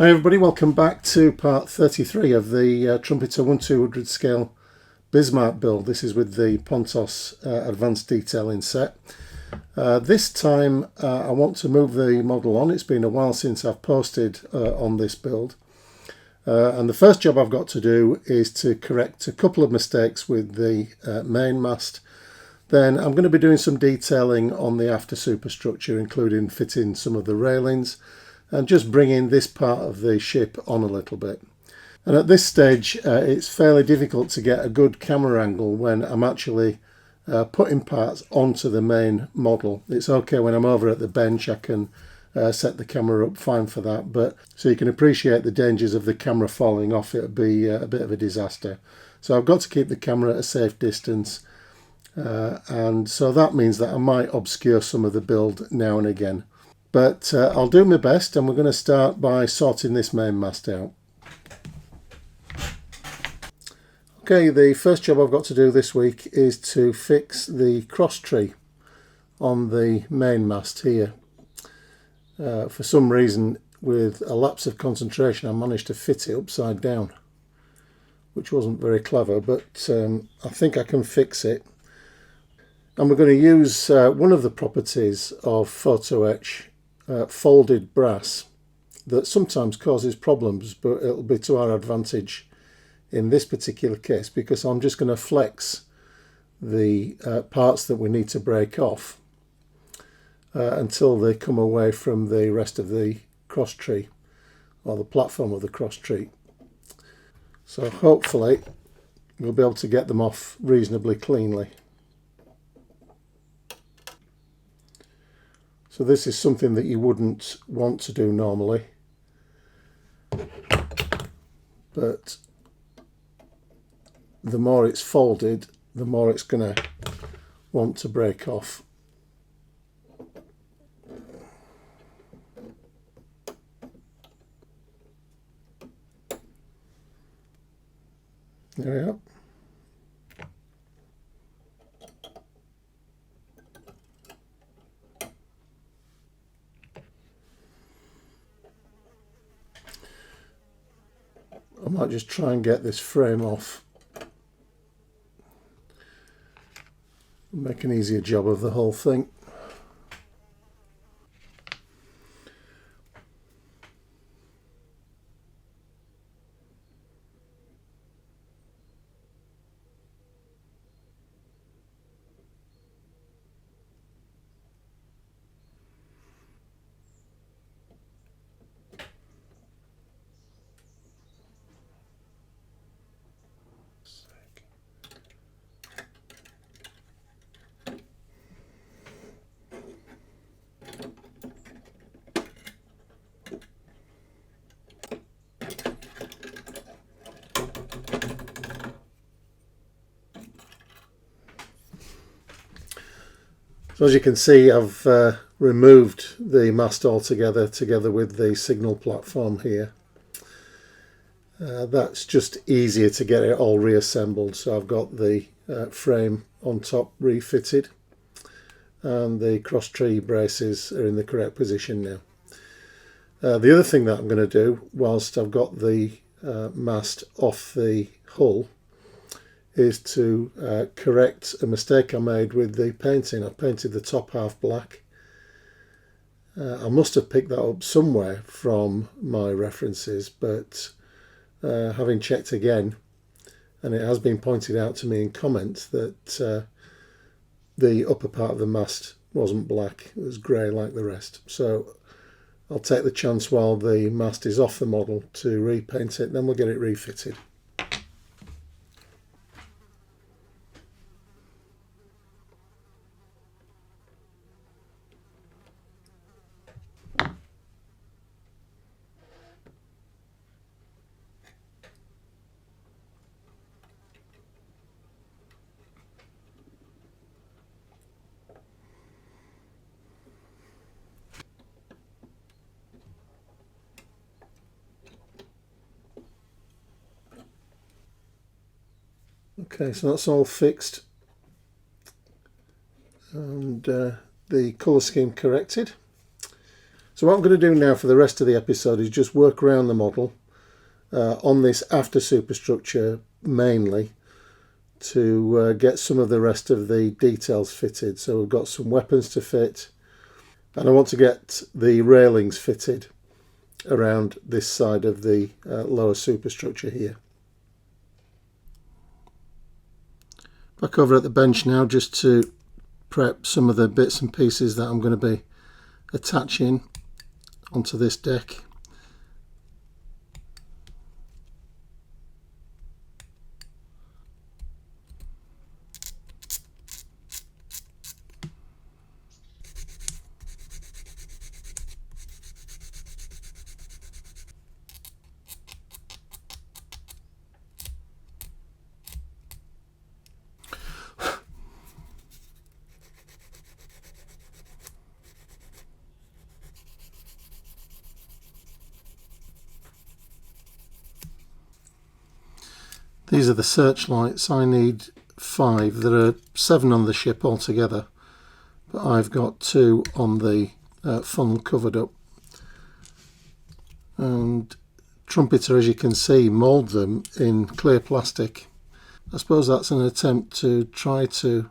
Hi everybody, welcome back to part 33 of the Trumpeter 1/200 scale Bismarck build. This is with the Pontos advanced detailing set. This time I want to move the model on. It's been a while since I've posted on this build. And the first job I've got to do is to correct a couple of mistakes with the mainmast. Then I'm going to be doing some detailing on the after superstructure, including fitting some of the railings and just bringing this part of the ship on a little bit. And at this stage it's fairly difficult to get a good camera angle when I'm actually putting parts onto the main model. It's okay when I'm over at the bench, I can set the camera up fine for that, but so you can appreciate the dangers of the camera falling off, it would be a bit of a disaster. So I've got to keep the camera at a safe distance, and so that means that I might obscure some of the build now and again. But I'll do my best, and we're going to start by sorting this mainmast out. Okay, the first job I've got to do this week is to fix the cross tree on the mainmast here. For some reason, with a lapse of concentration, I managed to fit it upside down, which wasn't very clever, but I think I can fix it. And we're going to use one of the properties of photo etch, folded brass, that sometimes causes problems, but it'll be to our advantage in this particular case, because I'm just going to flex the parts that we need to break off until they come away from the rest of the cross tree, or the platform of the cross tree. So hopefully we'll be able to get them off reasonably cleanly. So this is something that you wouldn't want to do normally, but the more it's folded, the more it's going to want to break off. There we are. I might just try and get this frame off, make an easier job of the whole thing. So as you can see, I've removed the mast altogether, together with the signal platform here. That's just easier to get it all reassembled. So I've got the frame on top refitted, and the cross tree braces are in the correct position now. The other thing that I'm going to do, whilst I've got the mast off the hull, is to correct a mistake I made with the painting. I painted the top half black. I must have picked that up somewhere from my references, but having checked again, and it has been pointed out to me in comments that the upper part of the mast wasn't black, it was grey like the rest. So I'll take the chance while the mast is off the model to repaint it, then we'll get it refitted. Okay, so that's all fixed, and the colour scheme corrected. So what I'm going to do now for the rest of the episode is just work around the model on this after superstructure mainly, to get some of the rest of the details fitted. So we've got some weapons to fit, and I want to get the railings fitted around this side of the lower superstructure here. Back over at the bench now, just to prep some of the bits and pieces that I'm going to be attaching onto this deck. These are the searchlights. I need 5. There are 7 on the ship altogether, but I've got 2 on the funnel covered up. And Trumpeter, as you can see, mould them in clear plastic. I suppose that's an attempt to try to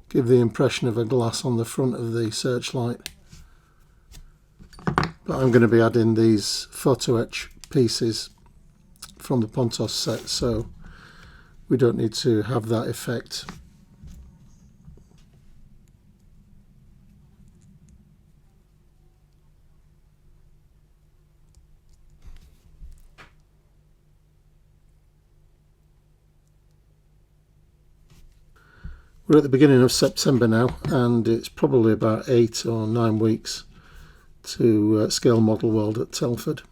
give the impression of a glass on the front of the searchlight. But I'm going to be adding these photo etch pieces from the Pontos set, so we don't need to have that effect. We're at the beginning of September now, and it's probably about 8 or 9 weeks to scale Model World at Telford.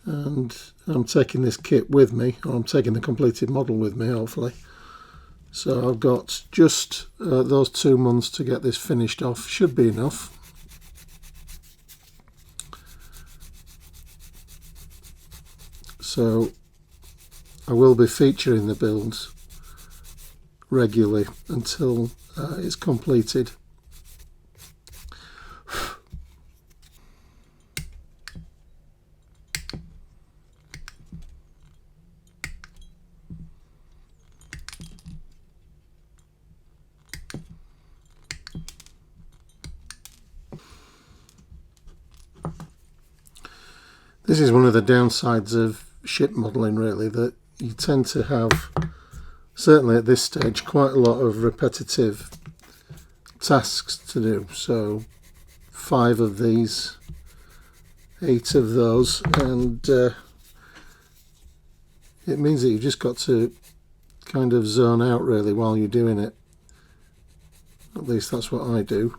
And I'm taking this kit with me, or I'm taking the completed model with me, hopefully. So I've got just those 2 months to get this finished off. Should be enough. So I will be featuring the builds regularly until it's completed. This is one of the downsides of ship modelling, really, that you tend to have, certainly at this stage, quite a lot of repetitive tasks to do. So 5 of these, 8 of those, and it means that you've just got to kind of zone out really while you're doing it. At least that's what I do.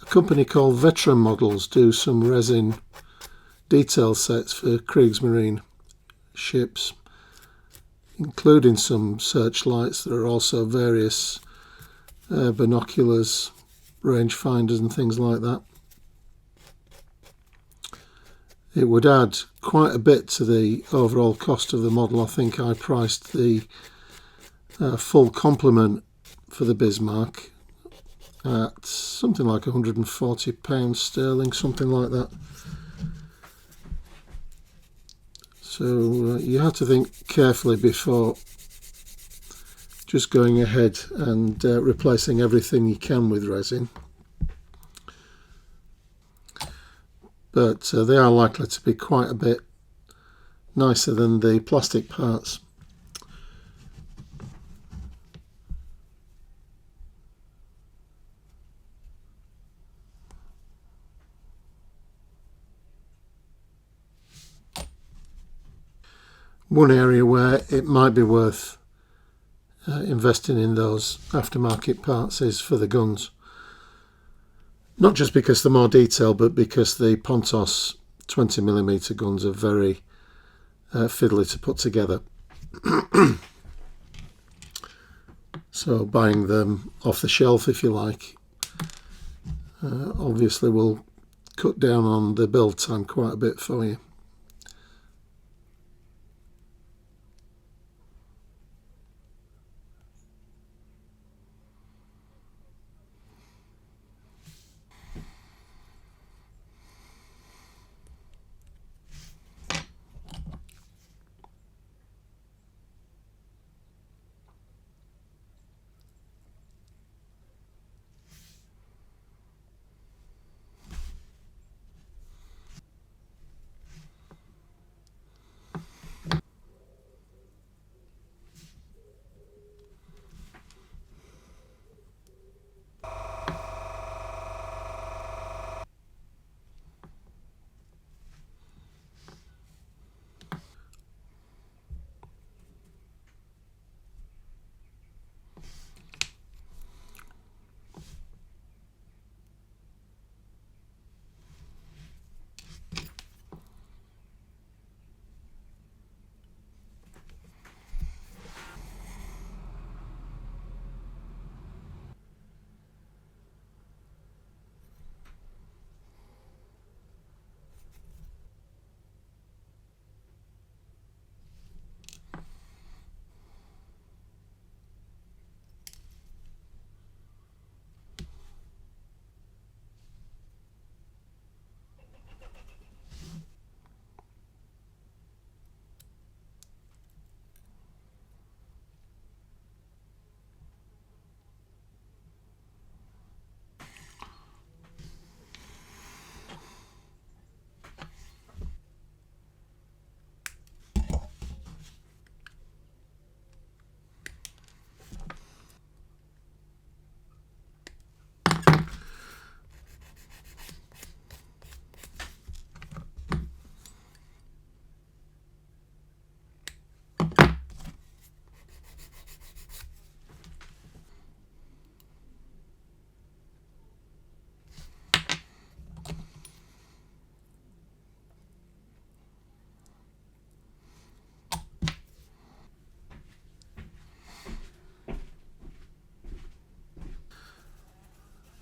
A company called Veteran Models do some resin detail sets for Kriegsmarine ships, including some searchlights. There are also various binoculars, rangefinders and things like that. It would add quite a bit to the overall cost of the model. I think I priced the full complement for the Bismarck at something like £140 sterling, something like that. So you have to think carefully before just going ahead and replacing everything you can with resin. but they are likely to be quite a bit nicer than the plastic parts. One area where it might be worth investing in those aftermarket parts is for the guns. Not just because they're more detailed, but because the Pontos 20mm guns are very fiddly to put together. So buying them off the shelf, if you like, obviously will cut down on the build time quite a bit for you.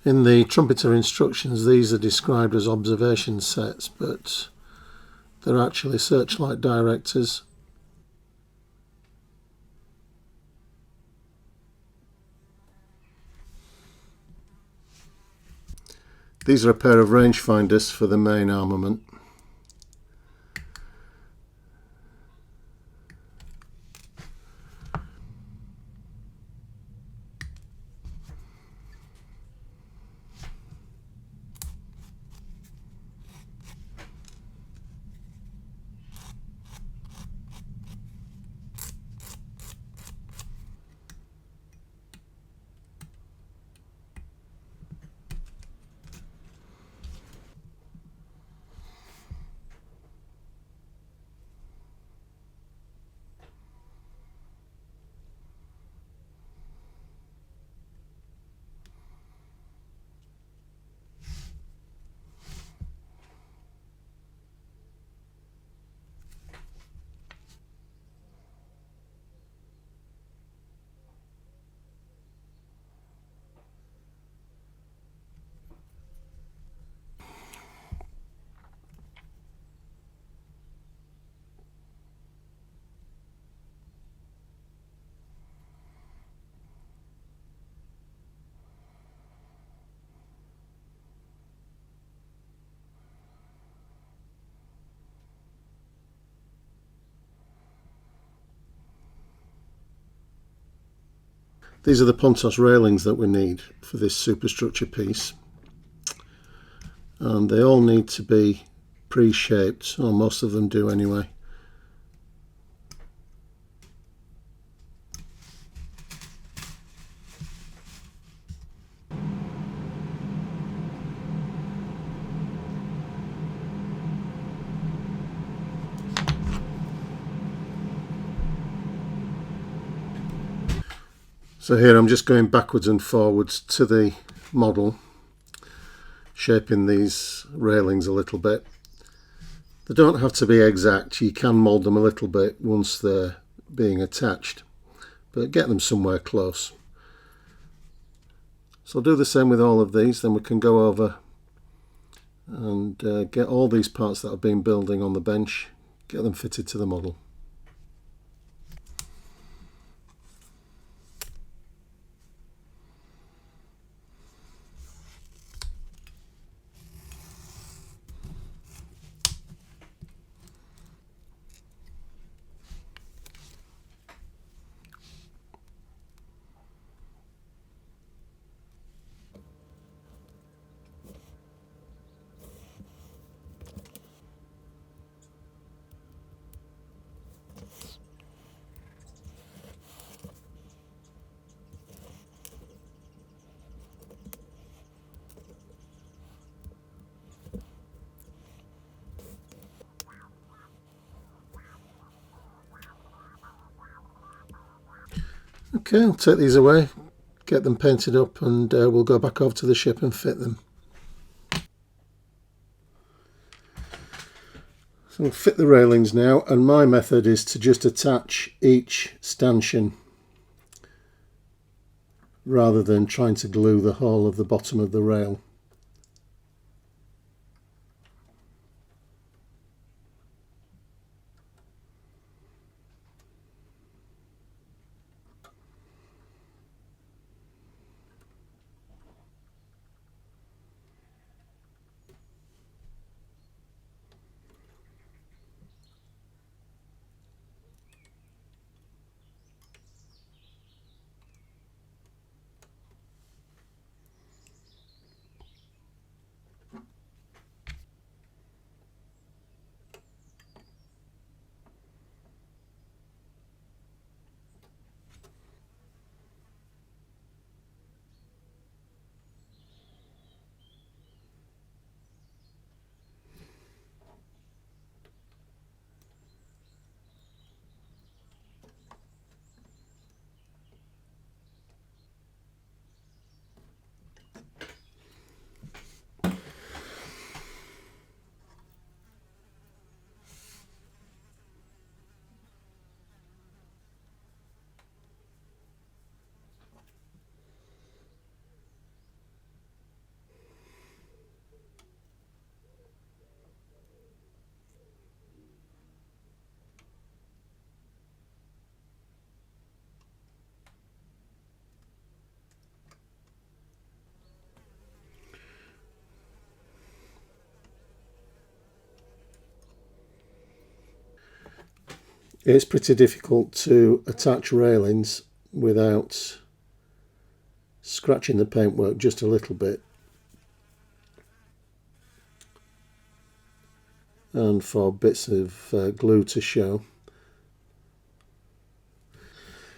In the Trumpeter instructions, these are described as observation sets, but they're actually searchlight directors. These are a pair of rangefinders for the main armament. These are the Pontos railings that we need for this superstructure piece, and they all need to be pre-shaped, or most of them do anyway. So here I'm just going backwards and forwards to the model, shaping these railings a little bit. They don't have to be exact, you can mould them a little bit once they're being attached, but get them somewhere close. So I'll do the same with all of these, then we can go over and get all these parts that I've been building on the bench, get them fitted to the model. Okay, I'll take these away, get them painted up, and we'll go back over to the ship and fit them. So we'll fit the railings now, and my method is to just attach each stanchion rather than trying to glue the whole of the bottom of the rail. It's pretty difficult to attach railings without scratching the paintwork just a little bit, and for bits of glue to show.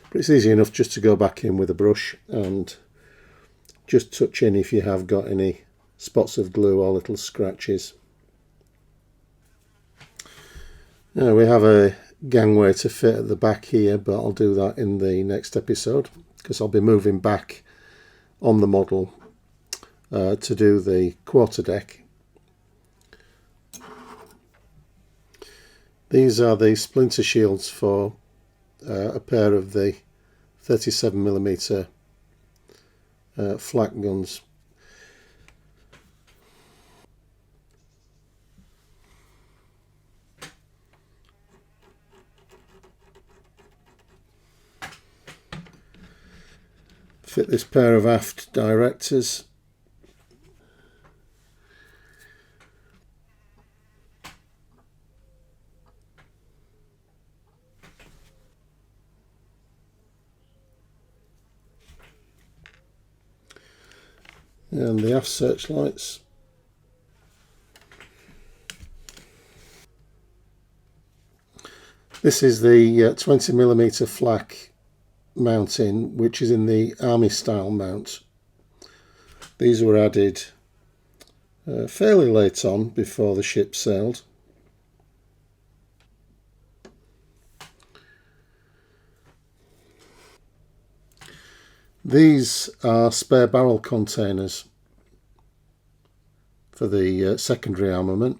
But it's easy enough just to go back in with a brush and just touch in if you have got any spots of glue or little scratches. Now we have a gangway to fit at the back here, but I'll do that in the next episode because I'll be moving back on the model to do the quarterdeck. These are the splinter shields for a pair of the 37mm flak guns. Fit this pair of aft directors. And the aft searchlights. This is the 20mm flak mounting, which is in the army style mount. These were added fairly late on before the ship sailed. These are spare barrel containers for the secondary armament.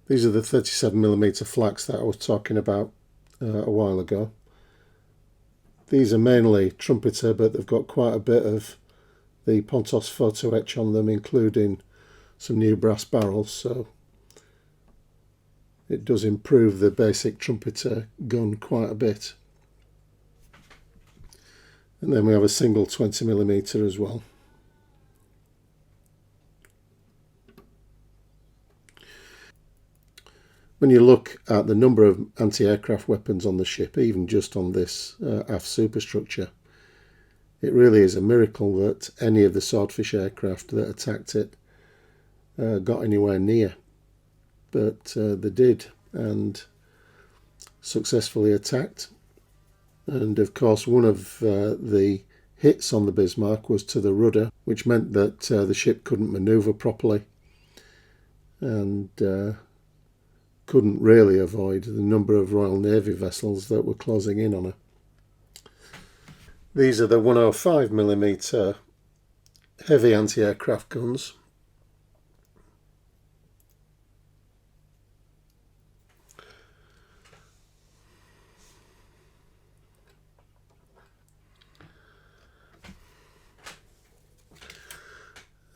These are the 37mm flaks that I was talking about a while ago. These are mainly Trumpeter, but they've got quite a bit of the Pontos photo etch on them, including some new brass barrels, so it does improve the basic Trumpeter gun quite a bit. And then we have a single 20mm as well. When you look at the number of anti-aircraft weapons on the ship, even just on this aft superstructure, it really is a miracle that any of the Swordfish aircraft that attacked it got anywhere near. But they did, and successfully attacked. And of course, one of the hits on the Bismarck was to the rudder, which meant that the ship couldn't manoeuvre properly and couldn't really avoid the number of Royal Navy vessels that were closing in on her. These are the 105mm heavy anti-aircraft guns.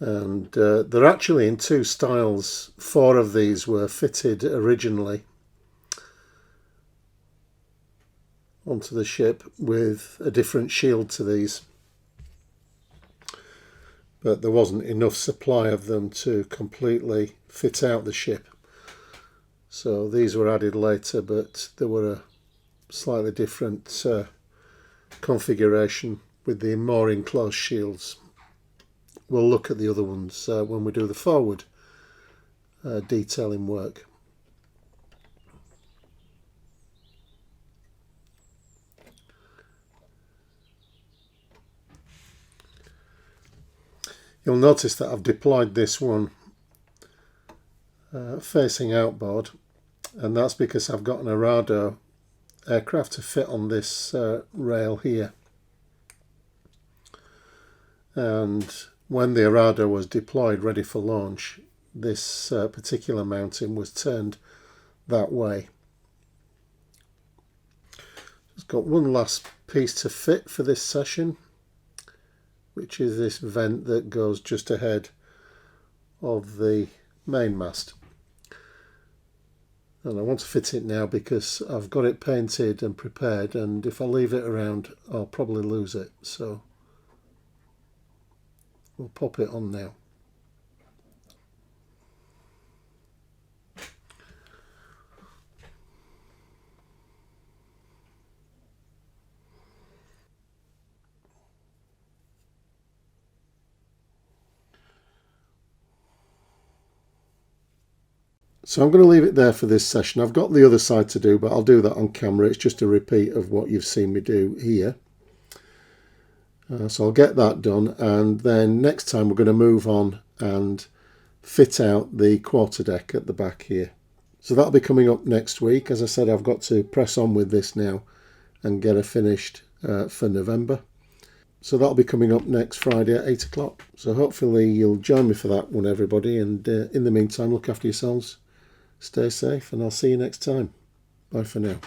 And they're actually in two styles. 4 of these were fitted originally onto the ship with a different shield to these, but there wasn't enough supply of them to completely fit out the ship, so these were added later, but they were a slightly different configuration with the more enclosed shields. We'll look at the other ones when we do the forward detailing work. You'll notice that I've deployed this one facing outboard, and that's because I've got an Arado aircraft to fit on this rail here. And when the Arado was deployed ready for launch, this particular mounting was turned that way. It's got one last piece to fit for this session, which is this vent that goes just ahead of the mainmast. And I want to fit it now because I've got it painted and prepared, and if I leave it around I'll probably lose it, so we'll pop it on now. So I'm going to leave it there for this session. I've got the other side to do, but I'll do that on camera. It's just a repeat of what you've seen me do here. So I'll get that done, and then next time we're going to move on and fit out the quarterdeck at the back here. So that'll be coming up next week. As I said, I've got to press on with this now and get her finished for November. So that'll be coming up next Friday at 8 o'clock. So hopefully you'll join me for that one, everybody. And in the meantime, look after yourselves, stay safe, and I'll see you next time. Bye for now.